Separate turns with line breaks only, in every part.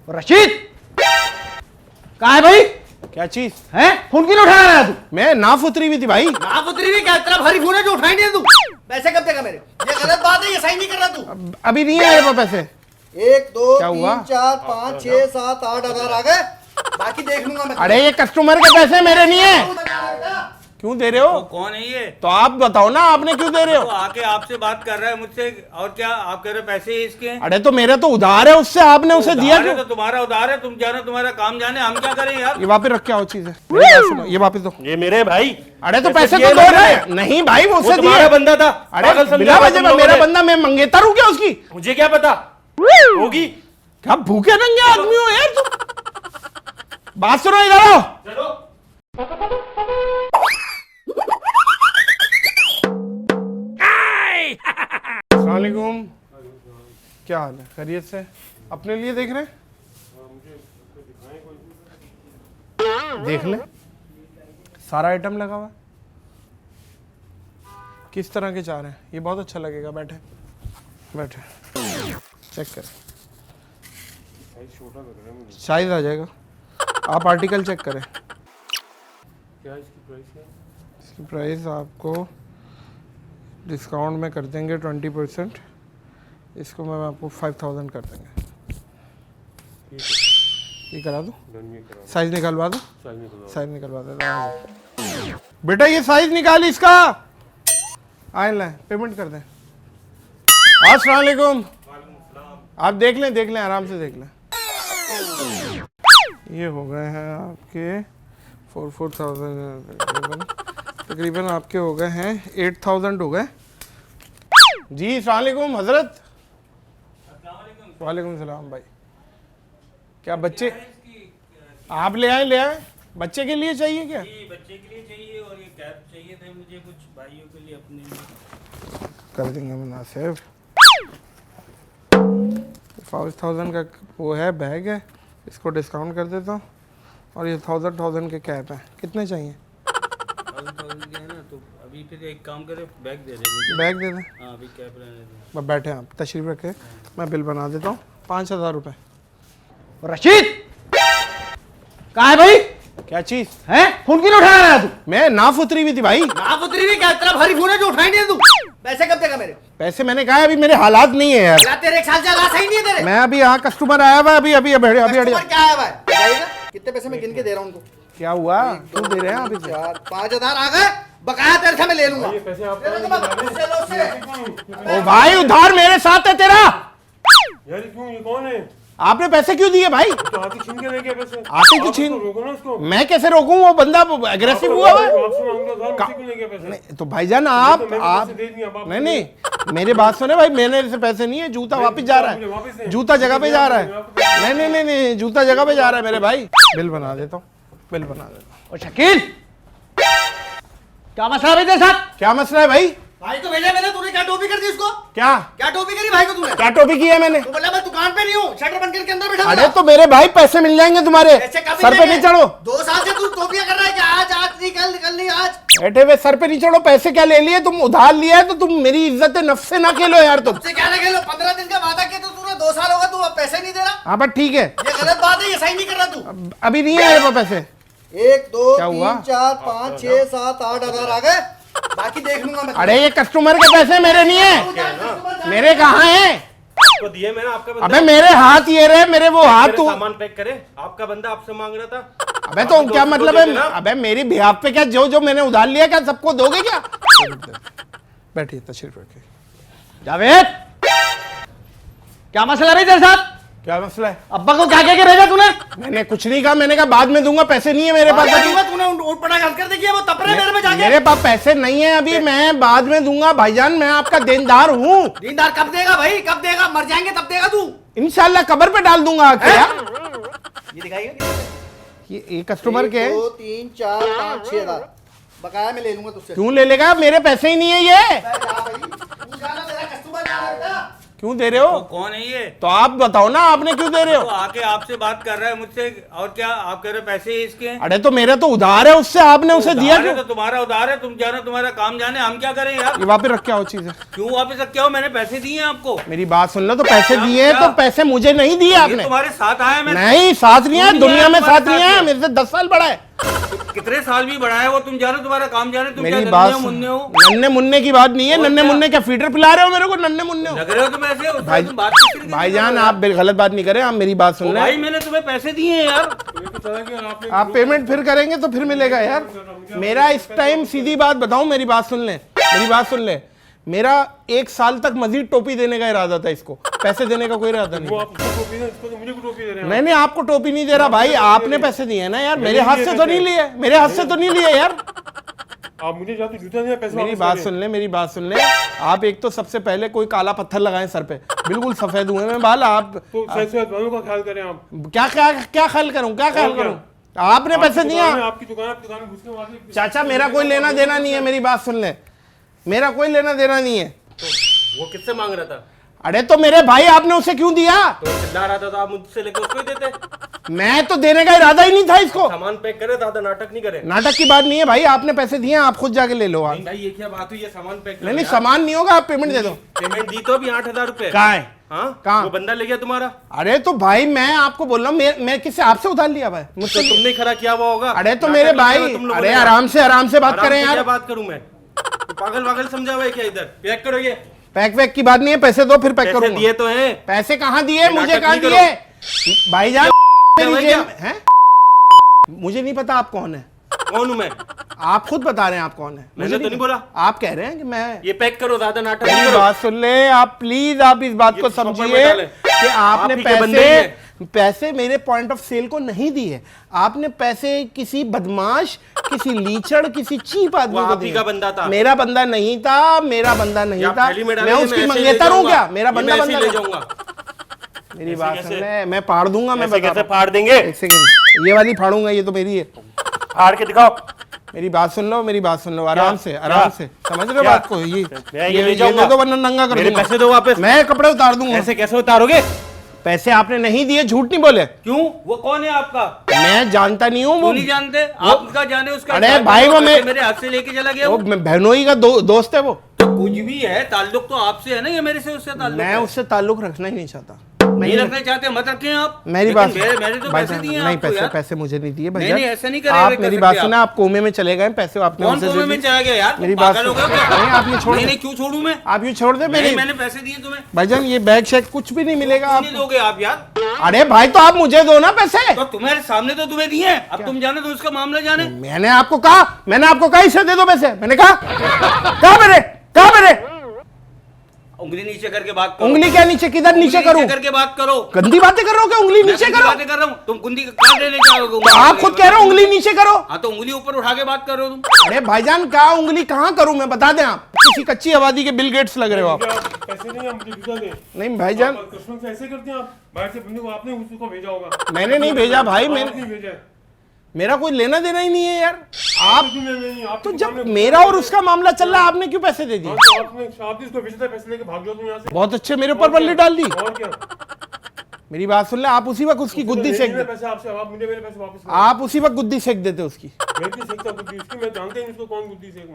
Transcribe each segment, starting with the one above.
रशीद कहाँ है भाई?
क्या चीज
है? फोन क्यों नहीं उठा रहा है तू?
मैं नाफ उतरी हुई थी भाई।
नाप उतरी हुई क्या? इतना भारी फोन है जो उठाई नहीं है तू। पैसे कब देगा मेरे? ये गलत बात है, ये सही नहीं कर रहा तू।
अभी नहीं आए मेरे पास पैसे।
1 2
क्या हुआ?
3 4 5 6 7 8 हजार आ गए, बाकी देख लूंगा मैं।
अरे ये कस्टमर के पैसे मेरे नहीं है। क्यों दे रहे हो?
कौन है ये?
तो आप बताओ ना, आपने क्यों दे रहे
तो
हो?
आके आपसे बात कर रहा है मुझसे, और क्या आप कह रहे हो पैसे ही इसके हैं?
अरे तो मेरा तो उधार है उससे, आपने उसे दिया
उधार है
क्यों?
तो तुम्हारा उधार है, तुम जानो तुम्हारा काम जाने, हम क्या करें यार?
ये वापस रख के आओ चीजें। मेरी बात सुनो, ये वापस दो।
ये मेरे भाई।
अरे तो पैसे
ये
तो दो
लोग
ना।
हैं।
नहीं भाई, वो उससे
तुम्हारा
दिए।
बंदा था।
अरे
पागल समझा
बिना
हुआ
वजह
तुम
में
लोगों
मेरा
ने।
बंदा, मैं मंगेतर हूँ क्या उसकी?
मुझे क्या पता होगी।
क्या भूखे नंगे आदमी हो यार तुम? बात सुनो, इधर आओ।
चलो
अस्सलाम वालेकुम। क्या हाल है? खैरियत से? अपने लिए देख रहे हैं? देख ले, सारा आइटम लगा हुआ है। किस तरह के चाह रहे हैं? ये बहुत अच्छा लगेगा। बैठे बैठे, चेक करें। साइज आ जाएगा। आप आर्टिकल चेक करें।
क्या इसकी प्राइस है?
इसकी प्राइस आपको डिस्काउंट में कर देंगे 20%। इसको मैं आपको 5000 कर देंगे। ये करा दो, साइज निकलवा दो। साइज निकलवा दो बेटा, ये साइज निकाल इसका। आए लाए, पेमेंट कर दें। अस्सलाम वालेकुम। आप देख लें आराम से देख लें। ये हो गए हैं आपके 4000 तकरीबन आपके हो गए हैं 8000 हो गए जी। अस्सलाम वालेकुम हजरत। वालेकुम सलाम भाई। क्या बच्चे आप ले आए? बच्चे के लिए चाहिए क्या?
जी बच्चे के लिए चाहिए, और ये कैप चाहिए थे मुझे कुछ भाइयों के लिए अपने लिए।
कर देंगे मुनासिब। 5000 का वो है, बैग है, इसको डिस्काउंट कर देता हूँ। और ये 1000 के कैप है। कितने चाहिए?
1000 के है ना, तो अभी फिर एक काम करे, बैग दे दे मुझे।
बैग दे दें?
हाँ अभी कैप रहने दो।
बस बैठे आप, तशरीफ रखें, मैं बिल बना देता हूँ। 5000 रुपये।
रशीद कहाँ है भाई?
क्या चीज
है? फोन क्यों नहीं उठा रहा है तू?
मैं नाफ उतरी हुई थी भाई।
नाप उतरी हुई क्या? इतना भारी फोन है जो उठाई नहीं है तू। पैसे कब देगा मेरे?
पैसे मैंने कहा अभी मेरे हालात नहीं है यार।
या तेरे एक साल से हालात सही नहीं है तेरे।
मैं अभी यहाँ कस्टमर आया हुआ है, अभी
कस्टमर क्या आया हुआ है? बताइएगा कितने पैसे मैं गिन के दे रहा हूँ उनको।
क्या हुआ? क्यों दे रहे हैं अभी?
4 5000 आ गए, बकाया तेरे से मैं ले लूंगा।
ये पैसे आप
ओ भाई, उधार मेरे साथ है तेरा।
यार क्यों? ये कौन है?
आपने पैसे क्यों दिए भाई?
तो हाथी छीन के ले गया पैसे।
हाथी की
आप
छीन?
उसको रोको ना उसको।
मैं कैसे रोकूं? वो बंदा अग्रेसिव हुआ है।
आपसे मांगूंगा उधार, मुझसे क्यों ले गया पैसे?
नहीं, तो भाईजान आप
तो मैंने पैसे दे दिए, अब आप
नहीं मेरी बात सुने भाई, मेरे से पैसे नहीं है। जूता वापस जा रहा
मुझे वापस
है,
दे।
जूता जगह पे जा रहा है।
मुझे
नहीं, जूता जगह पे जा रहा है मेरे भाई। बिल बना देता हूँ, बिल बना देता हूँ।
और शकील क्या मसला है भाई तेरे साथ?
क्या मसला है भाई?
भाई तो भेजा मैंने, तूने क्या टोपी कर दी उसको?
क्या
क्या टोपी करी भाई को तूने?
क्या टोपी की है मैंने?
तो बोला मैं दुकान पे नहीं हूँ, शटर बंद करके अंदर बैठा
अरे तो मेरे भाई पैसे मिल जाएंगे तुम्हारे।
ऐसे कभी
सर पे नहीं चढ़ो।
2 साल से तू टोपियां कर रहा है कि आज निकल नहीं आज।
बैठे हुए सर पे नहीं चढ़ो। पैसे क्या ले लिए? तुम उधार लिया है तो तुम मेरी इज्जत नफ्स से ना खेलो यार तुम।
तुझसे क्या लगे लो? 15 दिन का वादा किया तो तूने 2 साल होगा, तू अब पैसे नहीं दे रहा।
हाँ बस ठीक है,
ये गलत बात है, ये सही नहीं कर रहा तू।
अभी नहीं आए मेरे पास पैसे।
1 2
क्या हुआ?
3 4 5 6 7 8 हजार आ गए, बाकी देख लूंगा मैं।
अरे ये कस्टमर के पैसे मेरे नहीं है। मेरे कहाँ हैं?
आपको दिए मैंने, आपका बंदा।
अबे मेरे हाथ ये रहे, मेरे वो हाथ
मेरे
तू।
सामान पैक करे, आपका बंदा आपसे मांग रहा था।
अबे तो क्या मतलब है? अबे मेरी बिहाफ पे क्या जो मैंने उधार लिया क्या सबको दोगे क्या? बैठिए, तशरीफ रखिए।
जावेद क्या मसला है भाई तेरे साथ?
क्या मसला है?
अब्बा को क्या कह के भेजा तूने?
मैंने कुछ नहीं कहा, मैंने कहा बाद में दूंगा, पैसे नहीं है मेरे पास अभी।
तूने उठ पड़ा कर दिया, वो तपरे मेरे में जाके।
मेरे पास पैसे नहीं है अभी, मैं बाद में दूंगा भाईजान, मैं आपका देनदार हूँ।
दीनदार कब देगा भाई? कब देगा? मर जाएंगे तब देगा तू।
इंशाल्लाह कब्र पे डाल दूंगा आके यार।
ये दिखाइएगा
ये कस्टमर के
2 3 4 5 6 हजार बकाया मैं ले लूंगा तुझसे।
क्यों ले लेगा? मेरे पैसे ही नहीं है ये।
जा भाई, तू जाना, तेरा कस्टमर जा रहा है बेटा।
क्यों दे रहे हो?
कौन है ये?
तो आप बताओ ना, आपने क्यों दे रहे
तो
हो?
आके आपसे बात कर रहा है मुझसे, और क्या आप कह रहे हो पैसे इसके हैं?
अरे तो मेरा तो उधार है उससे, आपने उसे दिया
उधार है
क्यों?
तो तुम्हारा उधार है, तुम जानो, तुम्हारा काम जाने, हम क्या करें यार?
ये वापस रख के आओ चीजें।
क्यों वापस रख के आओ? मैंने पैसे दिए हैं आपको।
मेरी बात सुन लो, तो पैसे
क्या-
दिए
क्या?
तो पैसे मुझे नहीं दिए
ये
आपने।
तुम्हारे साथ आया मैं।
नहीं, साथ नहीं है,
नहीं
दुनिया
आया
में
तुम्हारे
साथ नहीं
साथ
है,
में।
मेरे से 10 साल बड़ा है।
कितने साल भी बढ़ा है वो, तुम जानो, तुम्हारा काम जाने, तुम क्या
मेरी
नन्हे
बात
हो, मुन्ने हो?
नन्ने मुन्ने की बात नहीं है।
और
नन्ने
क्या?
मुन्ने क्या फीडर पिला रहे हो मेरे को? नन्ने मुन्ने हो
लग रहे हो तुम ऐसे, उससे
भाई,
तुम बात किस तरीके से
भाईजान
कर रहे हो?
आप गलत बात नहीं करें, आप मेरी बात सुन
ओ
लें।
भाई मैंने तुम्हें पैसे दिए हैं यार।
ये तो चला गया आपने।
आप पेमेंट फिर करेंगे तो फिर मिलेगा यार। मेरा इस टाइम सीधी बात बताऊं, मेरी बात सुन ले, मेरी बात सुन ले। मेरा 1 साल तक मजीद टोपी देने का इरादा था इसको, पैसे देने का कोई इरादा
वो
नहीं।
आप उसको टोपी दे, इसको तो मुझे को टोपी दे रहे हैं।
नहीं नहीं, आपको टोपी नहीं दे रहा भाई, आपने पैसे दिए ना यार, मेरे हाथ से तो नहीं लिए, मेरे हाथ से तो नहीं लिए यार।
आप मुझे जाते जूता दिया, पैसे
मेरी
वापस
बात
करें।
सुन ले, मेरी बात सुन ले। आप एक तो सबसे पहले कोई काला पत्थर लगाएं सर पे, बिल्कुल सफेद हुए में बाल। आप
तो सही वालों का ख्याल करें आप।
क्या क्या क्या ख्याल करूं, क्या ख्याल
और क्या?
करूं? आपने पैसे
आपकी
दिया।
दुकान है, आपकी दुकान में घुस के वापस।
चाचा मेरा कोई लेना देना नहीं है, मेरी बात सुन ले, मेरा कोई लेना देना नहीं है।
वो किससे मांग रहा था?
अरे तो मेरे भाई, आपने उसे क्यों दिया?
तो चिल्ला रहा था तो आप मुझसे लेके उसको ही देते।
मैं तो देने का इरादा ही नहीं था इसको।
सामान पैक करे, ज्यादा नाटक नहीं करे।
नाटक की बात नहीं है भाई, आपने पैसे दिए, आप खुद जाके ले लो। आप
नहीं भाई, ये क्या बात हुई? ये सामान पैक
नहीं नहीं, सामान नहीं होगा, आप पेमेंट दे दो।
पेमेंट दी तो अभी 8,000 रुपए।
कहाँ है?
हाँ
कहाँ?
वो बंदा ले गया तुम्हारा।
अरे तो भाई मैं आपको बोल रहा हूँ, मैं किससे, आपसे उधार लिया भाई
तो
मुझसे?
तुमने खरा किया हुआ होगा।
अरे तो
नाटक
मेरे
नहीं किया
भाई,
तुम लोगों
अरे
ने।
आराम से बात
आराम
करें
से
यार।
क्या बात करूं मैं? पागल वागल समझा हुआ है क्या? इधर पैक करो ये।
पैक वैक की बात नहीं है, पैसे दो फिर पैक
पैसे
करूंगा।
दिए तो हैं।
पैसे कहाँ दिए?
ये
मुझे
नाटक
कहाँ
नहीं
दिए भाईजान? मेरी
क्या?
जेब में हैं? मुझे नहीं पता आप कौन है।
कौन हूं मैं?
आप खुद बता रहे हैं आप कौन है।
मैंने
मुझे
तो नहीं
पता।
बोला।
आप कह रहे हैं कि मैं।
ये पैक करो, ज्यादा नाटक नहीं
मेरी
करो।
बात सुन ले आप प्लीज, आप इस बात
ये
को
थप्पड़
समझिए
में डालें।
कि आपने
आप ही के बंदे ही
पैसे मेरे पॉइंट ऑफ सेल को नहीं दिए। आपने पैसे किसी बदमाश, किसी लीचड़, किसी चीप आदमी
वो
को
आप ही
दिए।
का बंदा था।
मेरा बंदा नहीं था, मेरा बंदा नहीं
ये आप
था।
थैली में
मैं
डालिए,
उसकी
ऐसे ही ले
मंगेतर हूँ
जाऊंगा।
क्या? मेरा
ये
बंदा
मैं ऐसे ही ले
बंदा।
जाऊंगा।
मेरी बात
कैसे?
सुन ले, मैं फाड़ दूंगा, मैं
ऐसे
बता
कैसे
रहा हूँ।
फाड़ देंगे?
एक सेकंड, ये वाली फाड़ूंगा, ये तो मेरी है।
फाड़ के दिखाओ।
मेरी बात सुन लो, मेरी बात सुन लो, आराम से, आराम से, समझ रहे हो
क्या?
बात को? ये
मैं ये ले जाऊंगा।
दे दो वरना नंगा कर
मेरे
दूंगा।
पैसे दो वापस।
मैं कपड़े उतार दूंगा।
ऐसे कैसे उतारोगे?
पैसे आपने नहीं दिए, झूठ नहीं बोले।
क्यों? वो कौन है आपका?
मैं जानता नहीं हूँ
क्यों
वो।
नहीं जानते? आप उसका जाने, उसका
अरे
हिसाब
भाई,
करो,
वो
पैसे
मैं-
मेरे हाथ से लेके चला गया
वो
वो।
बहनोई का दोस्त है वो।
तो कुछ भी है, ताल्लुक तो आपसे है ना, ये मेरे से उससे ताल्लुक
मैं
है।
उससे ताल्लुक रखना ही नहीं चाहता।
नहीं रखना चाहते, मत रखें आप।
मेरी
लेकिन
बात
मैंने तो
भाई
पैसे
साहब,
दिए हैं
नहीं,
आपको
पैसे
यार।
पैसे मुझे नहीं दिए
नहीं,
भैया।
नहीं, ऐसा नहीं कर
आप
सकते
मेरी
आप।
बात सुना, आप कोमे में चले गए, पैसे आपने
कौन
उनसे
कोमे
दे
में
दिए।
चला गया यार?
मेरी
तुम
बात
पागल हो
सुनो।
गए क्या?
नहीं, आप ये छोड़
नहीं
दो।
नहीं, क्यों छोड़ू मैं?
आप ये छोड़ दे मेरे।
नहीं, मैंने पैसे दिए तुम्हें।
भाईजान ये बैग शेग कुछ भी नहीं मिलेगा
क्यों
आप।
नहीं दोगे आप यार?
अरे भाई तो आप मुझे दो ना पैसे।
तो तुम्हारे सामने तो तुम्हें दिए हैं। अब तुम जाने तो उसका मामला जाने।
मैंने आपको कहा इसे दे दो पैसे। मैंने कहा मेरे
उंगली नीचे करके बात करो।
उंगली क्या नीचे, किधर नीचे करूं?
करके बात करो।
गंदी बातें कर रहे हो क्या? उंगली
मैं
नीचे
गंदी
करो।
बातें कर रहा हूँ, तुम गुंदी कहाँ देने जाओगे?
तो आप खुद कह रहे हो उंगली नीचे करो।
हाँ तो उंगली ऊपर उठा के बात कर रहे हो तुम।
अरे भाईजान कहा उंगली कहाँ करूं मैं, बता दें आप। किसी कच्ची आबादी के बिल गेट्स लग रहे हो आप।
पैसे नहीं, आप मुझे जूता दे।
नहीं भाईजान,
कस्टमर से ऐसे करते हैं आप? बाहर से बंदे को आपने उसको भेजा होगा।
मैंने नहीं भेजा भाई,
आपने
मैंने,
नहीं भेजा है।
मेरा कोई लेना देना ही नहीं है यार। आप
नहीं, आप
तो जब मेरा और उसका मामला चल रहा है, आपने क्यों पैसे दे दिए?
आपने इसको भेजा था, पैसे लेके भाग जाओ तुम यहाँ से।
बहुत अच्छे, मेरे ऊपर बल्ली डाल दी।
और क्या?
मेरी बात सुन ले, आप उसी वक्त उसकी गुद्दी सेक
मेरे
दे,
पैसे आपसे, आप मुझे मेरे पैसे वापस करो।
आप उसी वक्त गुद्दी सेक देते उसकी।
मैं क्यों सेकता बुद्धि उसकी? मैं जानता ही नहीं उसको कौन बुद्धि सेकूं।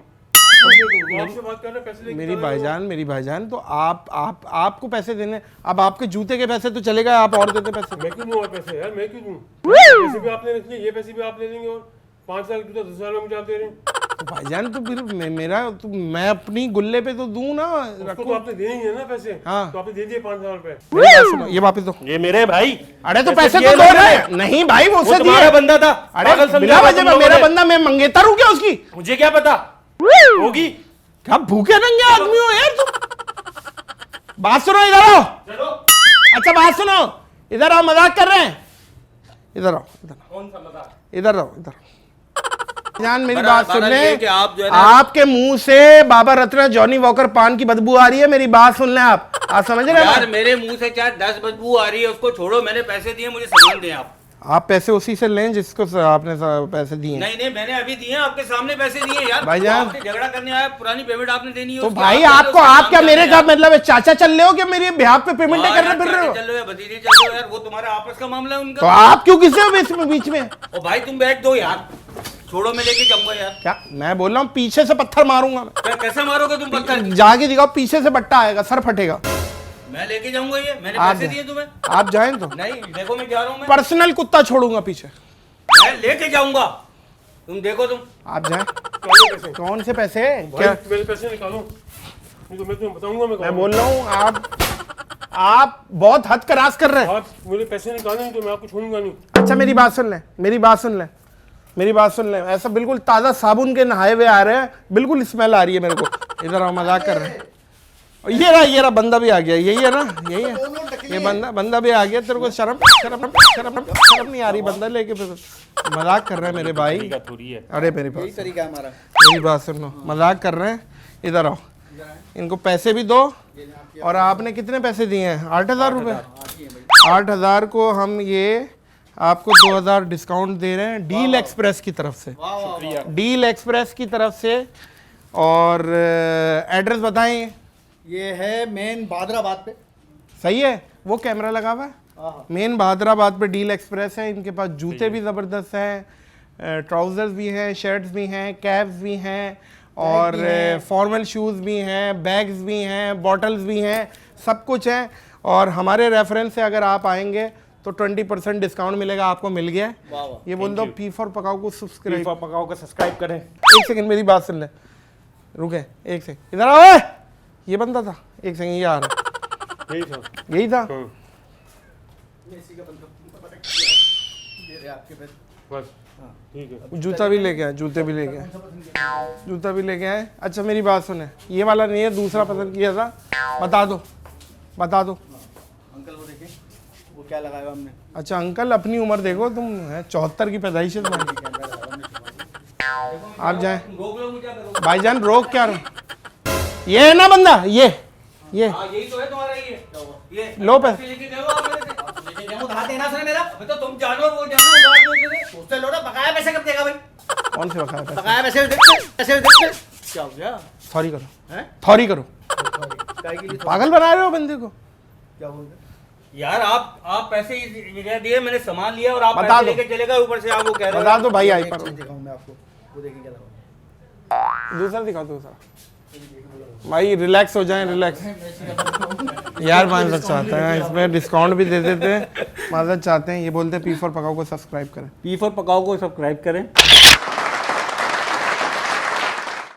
आपसे बात कर रहे हैं, पैसे लेके
मेरी
चले जाओ।
मेरी भाईजान तो आपको पैसे देने, अब आपके जूते के पैसे तो चले गए, आप और देते पैसे।
मैं क्यों दूं और पैसे यार? मैं क्यों दूं? पैसे भी आपने रख लिए, ये पैसे भी आप ले लेंगे और 5 लाख जूता 10,000 में मुझे आप दे रहे हैं।
तो भाईजान तो फिर मेरा तो मैं अपनी गुल्ले पे तो दूं ना,
उसको
रखो।
तो आपने देने ही है ना पैसे।
हाँ।
तो आपने दे दिए 5,000 रुपए।
मेरी बात सुनो, ये वापस दो।
ये मेरे भाई।
अरे तो
पैसे
पैसे
दिए
तो दो
मैंने।
ना। नहीं भाई वो
वो
उसे
तुम्हारा
दिए।
बंदा था।
अरे
पागल समझा
बिना
हुआ
वजह
तुम
में
लोगों
मेरा
ने।
बंदा, मैं मंगेतर हूँ क्या उसकी?
मुझे क्या पता होगी।
क्या भूखे नंगे आदमी हो यार तुम? बात सुनो, इधर आओ।
चलो।
अच्छा बात सुनो, इधर आओ, मजाक कर रहे हैं। इधर आओ, इधर आओ,
कौन सा मजाक?
इधर आओ, इधर आओ। जान मेरी
बड़ा-
बात सुन
बड़ा
ले,
ये कि आप जो है ना-
आपके मुंह से बाबा रत्ना जॉनी वॉकर पान की बदबू आ रही है। मेरी बात सुन ले, आप समझ रहे
यार
हैं?
मेरे मुंह से चाहे 10 बदबू आ रही है, उसको छोड़ो। मैंने पैसे दिए, मुझे सामान दें आप।
आप पैसे उसी से लें जिसको आपने पैसे दिए हैं।
नहीं नहीं, मैंने अभी दिए हैं, आपके सामने पैसे दिए यार।
भाईजान।
आपसे झगड़ा करने आया, पुरानी पेमेंट आपने देनी है
तो
उसकी,
भाई
आप
आपको
उसका
आप
नाम
क्या मेरे
जाने
साथ
यार।
मतलब है, चाचा चल रहे हो क्या मेरे बिहाफ पे पेमेंट
हाँ
करने
यार,
फिर रहे हो?
चल रहे हो, भतीजे चल रहे हो यार, वो तुम्हारा आपस का मामला है उनका।
तो आप क्यों किसे हो बीच में?
ओ भाई तुम बैठ दो यार, छोड़ो मैं लेके जाऊंगा यार।
क्या मैं बोल रहा हूँ, पीछे से पत्थर मारूंगा मैं।
कैसे मारोगे तुम पत्थर?
जाके दिखाओ, पीछे से बट्टा आएगा, सर फटेगा।
मैं लेके जाऊंगा ये, मैंने
आप
पैसे दिए तुम्हें।
आप जाएं तो
नहीं देखो, मैं जा रहा हूँ, मैं
पर्सनल कुत्ता छोड़ूंगा पीछे।
लेके जाऊंगा, तुम देखो तुम।
आप जाएं।
पैसे
कौन से पैसे?
भाई
क्या
मेरे पैसे निकालो, नहीं तो मैं तुम्हें बताऊंगा।
मैं बोल रहा हूँ, आप बहुत हद करास कर रहे हैं।
आप मेरे पैसे निकालें नहीं तो मैं आपको छोड़ूंगा नहीं।
अच्छा मेरी बात सुन ले, मेरी बात सुन ले। ऐसा बिल्कुल ताज़ा साबुन के नहाए हुए आ रहे हैं, बिल्कुल स्मेल आ रही है मेरे को। इधर आओ, मजाक कर रहे हैं। और ये रहा बंदा भी आ गया, यही है ना, यही है ये बंदा भी आ गया। तेरे को शर्म नहीं आ रही बंदा लेके? फिर मजाक कर रहे हैं मेरे भाई। अरे मेरी बात,
तरीका है हमारा।
मेरी बात सुनो, मजाक कर रहे हैं। इधर आओ, इनको पैसे भी दो। और आपने कितने पैसे दिए हैं? 8,000 रुपये। 8,000 को हम ये आपको 2,000 डिस्काउंट दे रहे हैं डील एक्सप्रेस की तरफ से। डील एक्सप्रेस की तरफ से। और एड्रेस बताएं।
ये है मेन बहादुराबाद पे।
सही है, वो कैमरा लगा हुआ है। मेन बहादुराबाद पे डील एक्सप्रेस है। इनके पास जूते भी ज़बरदस्त हैं, ट्राउज़र्स भी हैं, शर्ट्स भी हैं, कैप्स भी हैं, और फॉर्मल शूज़ भी हैं, बैग्स भी हैं, बॉटल्स भी हैं, सब कुछ है। और हमारे रेफरेंस से अगर आप आएंगे तो 20% डिस्काउंट मिलेगा। आपको मिल गया है। ये बोल दो पी फॉर पकाओ को सब्सक्राइब करें। एक सेकंड मेरी बात सुन ले, रुके एक सेकंड, इधर आओ। ये बंदा था, एक सेकंड, ये आ रहा, यही था।
बस ठीक है।
जूता भी लेके आए, जूते भी लेके आए। अच्छा मेरी बात सुने, ये वाला नहीं है, दूसरा पसंद किया था। बता दो
अंकल वो देखिए, वो क्या लगाया हमने।
अच्छा अंकल, अपनी उम्र देखो तुम, है 74 की पैदाइश है तुम्हारी। आप जाएं।
रोक लो मुझे,
भाईजान रोक क्या रहे? ये है ना बंदा, ये
यही तो है तुम्हारा। ये
लो पैसे।
लेके जाओ आप मेरे से।
उधार देना सर मेरा।
अबे तो तुम जानो, वो जानो, उधार दो मुझे।
उससे लो ना, बकाया पैसे कब देगा भाई?
कौन से बकाया पैसे?
बकाया पैसे देख। क्या हो गया?
सॉरी करो,
हैं?
सॉरी करो।
काय के लिए?
पागल बना रहे हो बंदे को।
क्या बोल रहे?
यार आप पैसे दिए, मैंने सामान लिया और आप
बता
पैसे
दो।
लेके चले गए, ऊपर से आप वो कह रहे हो।
बता दो भाई, आई
एक
पर
चीज दिखाऊं मैं आपको, वो देखें क्या लगा।
दूसरा दिखाओ, दूसरा। भाई रिलैक्स हो जाएं, रिलैक्स। यार माजरत चाहते हैं, इसमें डिस्काउंट भी दे देते हैं। माजरत चाहते हैं, ये बोलते हैं पी फॉर पकाओ को सब्सक्राइब करें।
पी फॉर पकाओ को सब्सक्राइब करें।